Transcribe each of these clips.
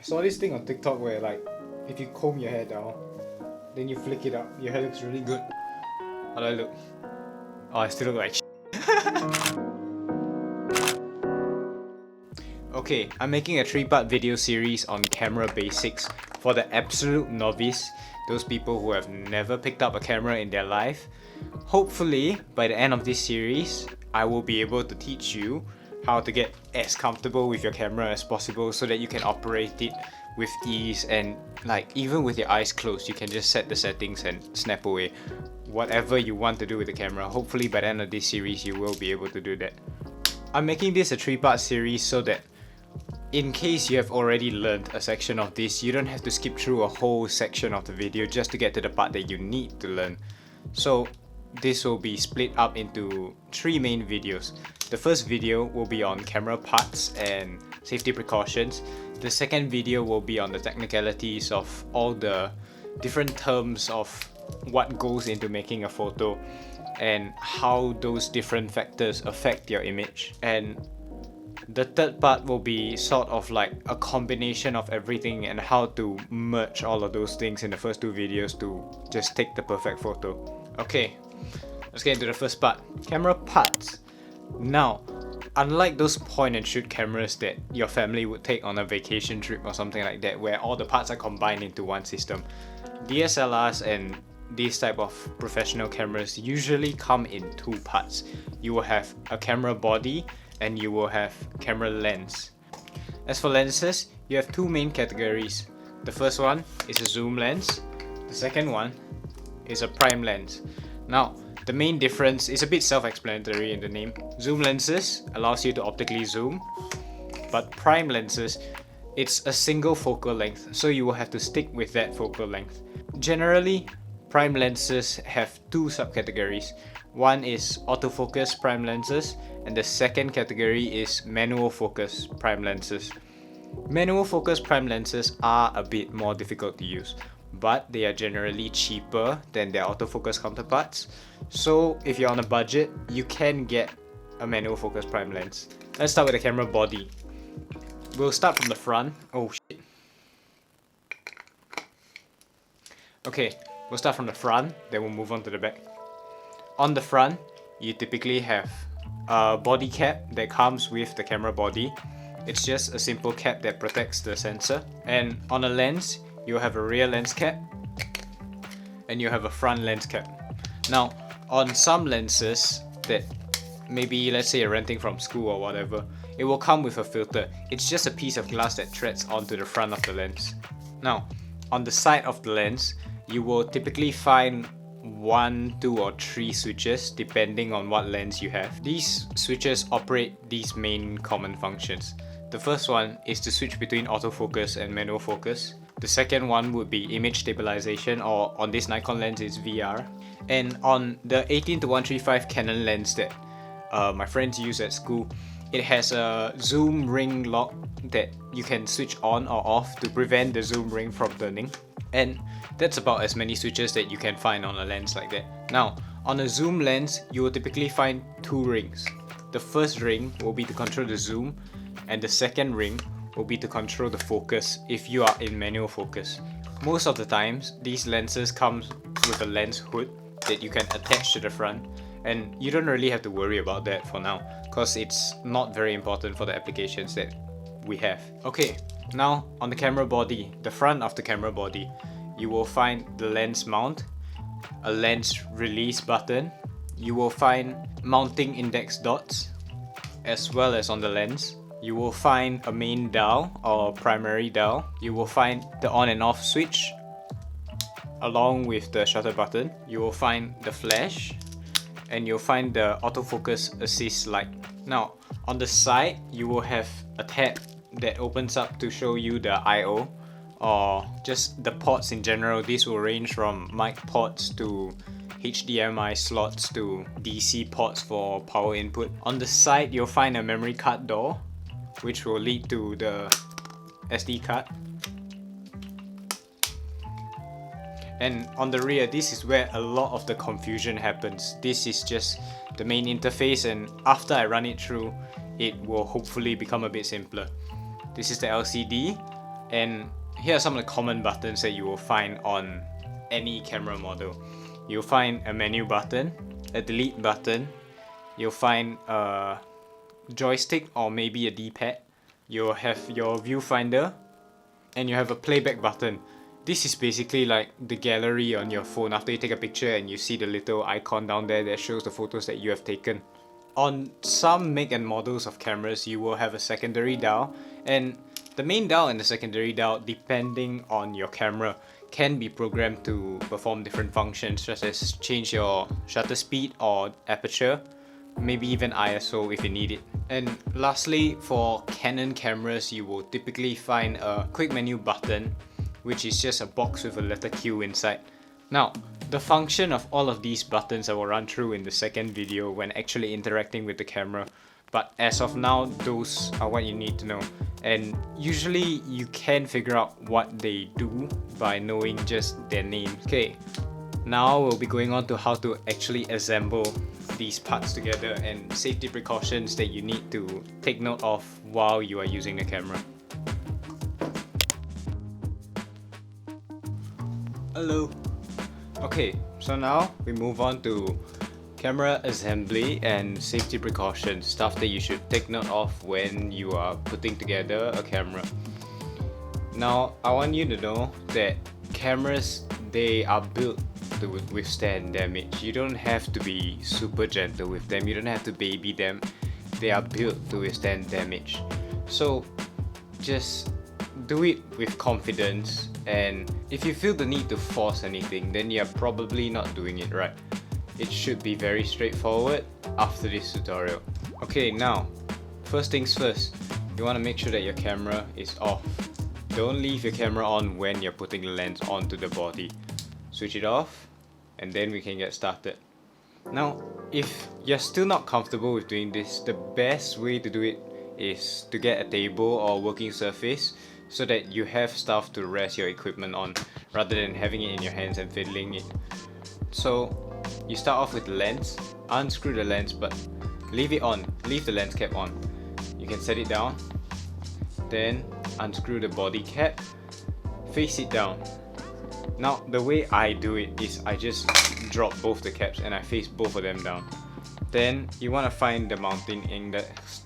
saw this thing on TikTok where like if you comb your hair down, then you flick it up, your hair looks really good. How do I look? Oh, I still look like Okay, I'm making a 3-part video series on camera basics for the absolute novice, those people who have never picked up a camera in their life. Hopefully, by the end of this series, I will be able to teach you how to get as comfortable with your camera as possible so that you can operate it with ease, and like even with your eyes closed, you can just set the settings and snap away whatever you want to do with the camera. Hopefully by the end of this series, you will be able to do that. I'm making this a 3-part series so that in case you have already learned a section of this, you don't have to skip through a whole section of the video just to get to the part that you need to learn. So this will be split up into 3 main videos. The first video will be on camera parts and safety precautions. The second video will be on the technicalities of all the different terms of what goes into making a photo and how those different factors affect your image. And the third part will be sort of like a combination of everything and how to merge all of those things in the first 2 videos to just take the perfect photo. Okay, let's get into the first part. Camera parts. Now, unlike those point and shoot cameras that your family would take on a vacation trip or something like that, where all the parts are combined into one system, DSLRs and these type of professional cameras usually come in 2 parts. You will have a camera body and you will have camera lens. As for lenses, you have 2 main categories. The first one is a zoom lens. The second one is a prime lens. Now, the main difference is a bit self-explanatory in the name. Zoom lenses allows you to optically zoom, but prime lenses, it's a single focal length, so you will have to stick with that focal length. Generally, prime lenses have 2 subcategories. One is autofocus prime lenses, and the second category is manual focus prime lenses. Manual focus prime lenses are a bit more difficult to use, but they are generally cheaper than their autofocus counterparts. So if you're on a budget, you can get a manual focus prime lens. Let's start with the camera body. We'll start from the front. Oh shit. Okay, we'll start from the front, then we'll move on to the back. On the front, you typically have a body cap that comes with the camera body. It's just a simple cap that protects the sensor. And on a lens, you have a rear lens cap and you have a front lens cap. Now, on some lenses that maybe, let's say you're renting from school or whatever, it will come with a filter. It's just a piece of glass that threads onto the front of the lens. Now, on the side of the lens, you will typically find 1, 2 or 3 switches depending on what lens you have. These switches operate these main common functions. The first one is to switch between autofocus and manual focus. The second one would be image stabilization, or on this Nikon lens it's VR. And on the 18-135 Canon lens that my friends use at school, it has a zoom ring lock that you can switch on or off to prevent the zoom ring from turning. And that's about as many switches that you can find on a lens like that. Now, on a zoom lens, you will typically find 2 rings. The first ring will be to control the zoom, and the second ring will be to control the focus if you are in manual focus. Most of the times, these lenses come with a lens hood that you can attach to the front, and you don't really have to worry about that for now, because it's not very important for the applications that we have. Okay, now on the camera body, the front of the camera body, you will find the lens mount, a lens release button, you will find mounting index dots, as well as on the lens. You will find a main dial or primary dial. You will find the on and off switch along with the shutter button. You will find the flash, and you'll find the autofocus assist light. Now, on the side, you will have a tab that opens up to show you the I/O, or just the ports in general. These will range from mic ports to HDMI slots to DC ports for power input. On the side, you'll find a memory card door, which will lead to the SD card. And on the rear, this is where a lot of the confusion happens. This is just the main interface, and after I run it through, it will hopefully become a bit simpler. This is the LCD. And here are some of the common buttons that you will find on any camera model. You'll find a menu button, a delete button, you'll find a joystick or maybe a D-pad, you'll have your viewfinder, and you have a playback button. This is basically like the gallery on your phone after you take a picture and you see the little icon down there that shows the photos that you have taken. On some make and models of cameras, you will have a secondary dial, and the main dial and the secondary dial, depending on your camera, can be programmed to perform different functions, such as change your shutter speed or aperture, maybe even ISO if you need it. And lastly, for Canon cameras, you will typically find a quick menu button, which is just a box with a letter Q inside. Now, the function of all of these buttons I will run through in the second video when actually interacting with the camera, but as of now, those are what you need to know. And usually you can figure out what they do by knowing just their names. Okay, now we'll be going on to how to actually assemble these parts together and safety precautions that you need to take note of while you are using the camera. Hello. Okay, so now we move on to camera assembly and safety precautions, stuff that you should take note of when you are putting together a camera. Now, I want you to know that cameras, they are built to withstand damage. You don't have to be super gentle with them, you don't have to baby them. They are built to withstand damage. So just do it with confidence, and if you feel the need to force anything, then you're probably not doing it right. It should be very straightforward after this tutorial. Okay, now, first things first, you want to make sure that your camera is off. Don't leave your camera on when you're putting the lens onto the body. Switch it off, and then we can get started. Now, if you're still not comfortable with doing this, the best way to do it is to get a table or working surface so that you have stuff to rest your equipment on rather than having it in your hands and fiddling it. So you start off with the lens, unscrew the lens but leave it on, leave the lens cap on. You can set it down, then unscrew the body cap, face it down. Now the way I do it is I just drop both the caps and I face both of them down. Then you want to find the mounting index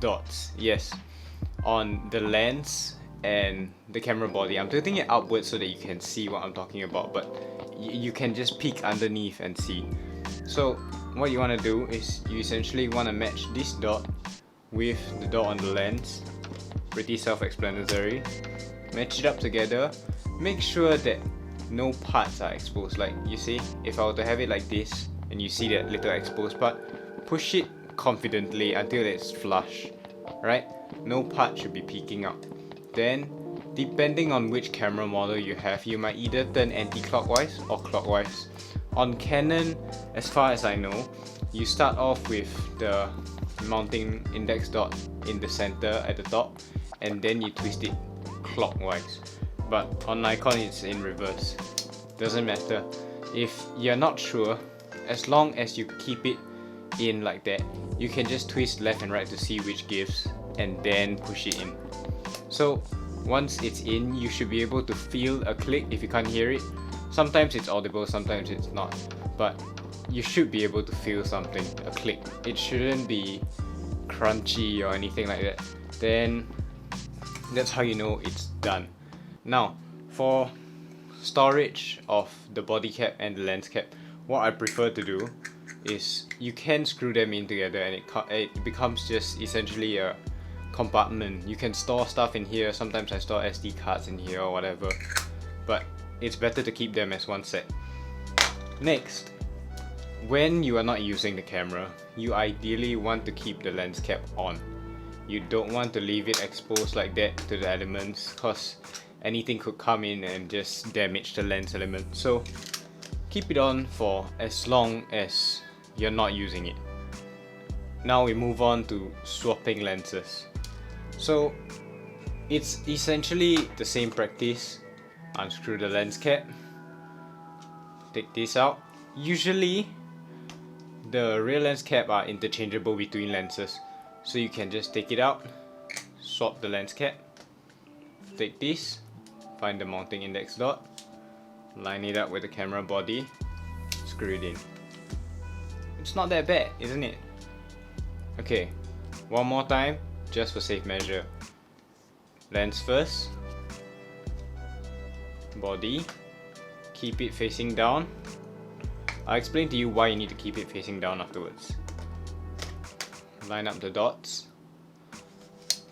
dots, yes, on the lens and the camera body. I'm tilting it upwards so that you can see what I'm talking about, but you can just peek underneath and see. So what you want to do is you essentially want to match this dot with the dot on the lens. Pretty self-explanatory. Match it up together. Make sure that no parts are exposed. Like you see, if I were to have it like this and you see that little exposed part, push it confidently until it's flush, right? No part should be peeking out. Then, depending on which camera model you have, you might either turn anti-clockwise or clockwise. On Canon, as far as I know, you start off with the mounting index dot in the center at the top, and then you twist it clockwise. But on Nikon, it's in reverse. Doesn't matter. If you're not sure, as long as you keep it in like that, you can just twist left and right to see which gives, and then push it in. So once it's in, you should be able to feel a click if you can't hear it. Sometimes it's audible, sometimes it's not, but you should be able to feel something, a click. It shouldn't be crunchy or anything like that. Then that's how you know it's done. Now, for storage of the body cap and the lens cap, what I prefer to do is you can screw them in together and it becomes just essentially a compartment. You can store stuff in here. Sometimes I store SD cards in here or whatever, but it's better to keep them as one set. Next, when you are not using the camera, you ideally want to keep the lens cap on. You don't want to leave it exposed like that to the elements, because anything could come in and just damage the lens element. So keep it on for as long as you're not using it. Now we move on to swapping lenses. So it's essentially the same practice. Unscrew the lens cap, take this out. Usually the rear lens cap are interchangeable between lenses, So you can just take it out, swap the lens cap, take this, find the mounting index dot, line it up with the camera body, screw it in. It's not that bad, isn't it? Okay, one more time, just for safe measure. Lens first, body, keep it facing down. I'll explain to you why you need to keep it facing down afterwards. Line up the dots,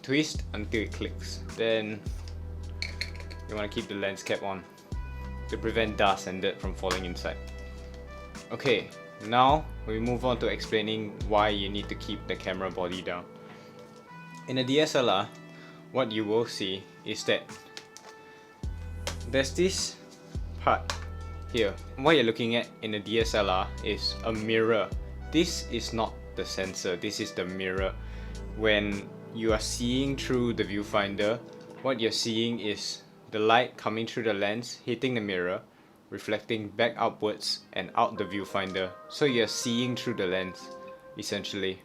twist until it clicks. Then you want to keep the lens cap on to prevent dust and dirt from falling inside. Okay, now we move on to explaining why you need to keep the camera body down. In a DSLR, what you will see is that there's this part here. What you're looking at in a DSLR is a mirror. This is not the sensor, this is the mirror. When you are seeing through the viewfinder, what you're seeing is the light coming through the lens, hitting the mirror, reflecting back upwards and out the viewfinder. So you're seeing through the lens, essentially.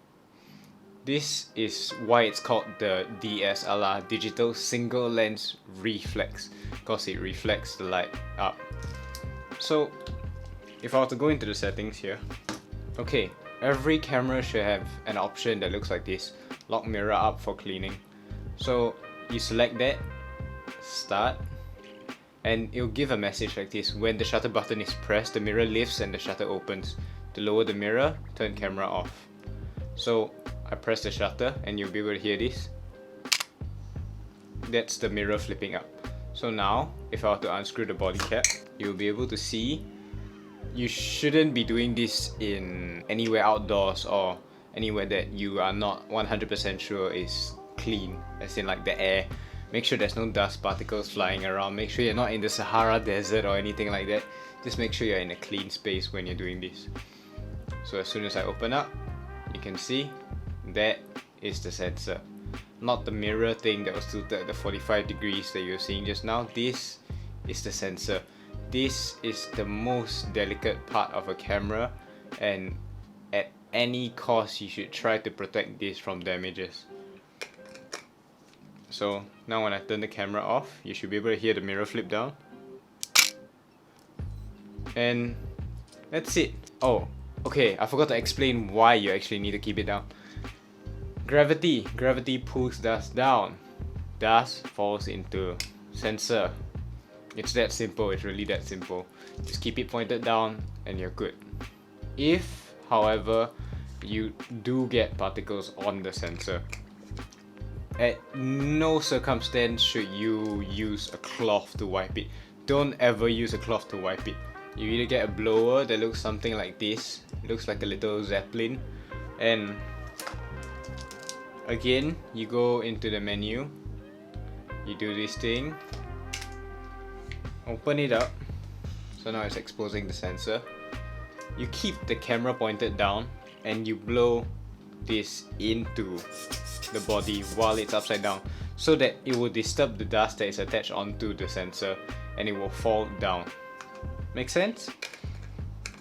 This is why it's called the DSLR, Digital Single Lens Reflex, because it reflects the light up. So if I were to go into the settings here, okay, every camera should have an option that looks like this, lock mirror up for cleaning. So you select that, start, and it'll give a message like this. When the shutter button is pressed, the mirror lifts and the shutter opens. To lower the mirror, turn camera off. So I press the shutter and you'll be able to hear this. That's the mirror flipping up. So now, if I were to unscrew the body cap, you'll be able to see. You shouldn't be doing this in anywhere outdoors or anywhere that you are not 100% sure is clean, as in like the air. Make sure there's no dust particles flying around. Make sure you're not in the Sahara Desert or anything like that. Just make sure you're in a clean space when you're doing this. So as soon as I open up, you can see that is the sensor. Not the mirror thing that was tilted at the 45 degrees that you're seeing just now. This is the sensor. This is the most delicate part of a camera, and at any cost you should try to protect this from damages. So now when I turn the camera off, you should be able to hear the mirror flip down. And that's it. Oh, okay, I forgot to explain why you actually need to keep it down. Gravity pulls dust down. Dust falls into sensor. It's that simple, it's really that simple. Just keep it pointed down and you're good. If, however, you do get particles on the sensor, at no circumstance should you use a cloth to wipe it. Don't ever use a cloth to wipe it. You either get a blower that looks something like this. It looks like a little zeppelin. And again, you go into the menu. You do this thing. Open it up. So now it's exposing the sensor. You keep the camera pointed down and you blow this into the body while it's upside down, so that it will disturb the dust that is attached onto the sensor and it will fall down. Make sense?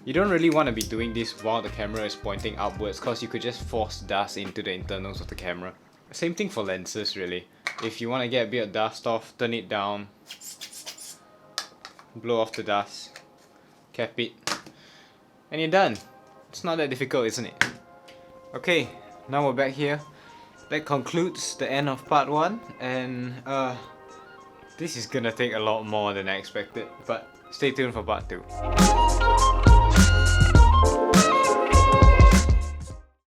You don't really want to be doing this while the camera is pointing upwards, because you could just force dust into the internals of the camera. Same thing for lenses really. If you want to get a bit of dust off, turn it down, blow off the dust, cap it, and you're done. It's not that difficult, isn't it? Okay, now we're back here. That concludes the end of part 1, and this is gonna take a lot more than I expected, but stay tuned for part 2.